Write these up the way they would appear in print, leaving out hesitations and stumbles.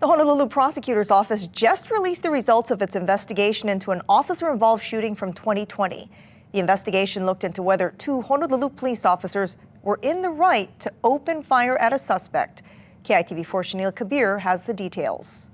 The Honolulu prosecutor's office just released the results of its investigation into an officer-involved shooting from 2020. The investigation looked into whether two Honolulu police officers were in the right to open fire at a suspect. KITV4 Shanil Kabir has the details.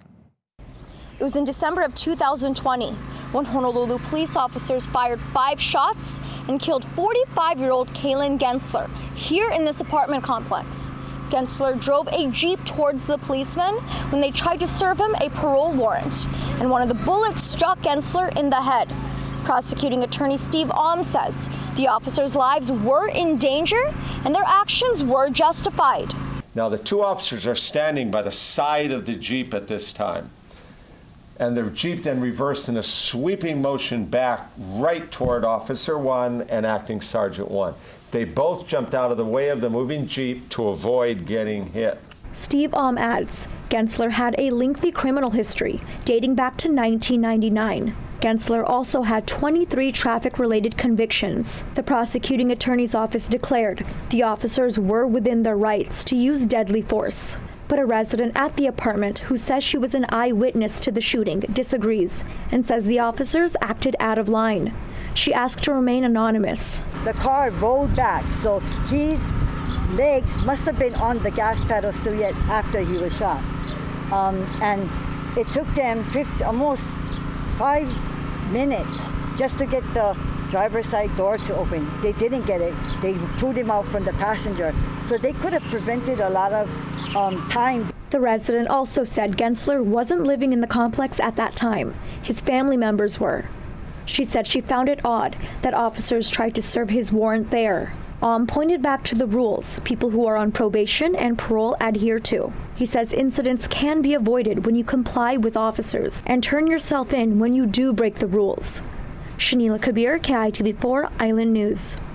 It was in December of 2020 when Honolulu police officers fired 5 shots and killed 45-year-old Kaylin Gensler here in this apartment complex. Gensler drove a Jeep towards the policemen when they tried to serve him a parole warrant, and one of the bullets struck Gensler in the head. Prosecuting attorney Steve Alm says the officers' lives were in danger and their actions were justified. Now, the two officers are standing by the side of the Jeep at this time, and the Jeep then reversed in a sweeping motion back right toward Officer 1 and Acting Sergeant 1. They both jumped out of the way of the moving Jeep to avoid getting hit. Steve Alm adds, Gensler had a lengthy criminal history dating back to 1999. Gensler also had 23 traffic-related convictions. The prosecuting attorney's office declared the officers were within their rights to use deadly force. But a resident at the apartment who says she was an eyewitness to the shooting disagrees and says the officers acted out of line. She asked to remain anonymous. The car rolled back, so his legs must have been on the gas pedal still yet after he was shot. And it took them almost 5 minutes just to get the driver's side door to open. They didn't get it. They pulled him out from the passenger. So they could have prevented a lot of time. The resident also said Gensler wasn't living in the complex at that time. His family members were. She said she found it odd that officers tried to serve his warrant there. Pointed back to the rules people who are on probation and parole adhere to. He says incidents can be avoided when you comply with officers and turn yourself in when you do break the rules. Shanila Kabir, KITV4 Island News.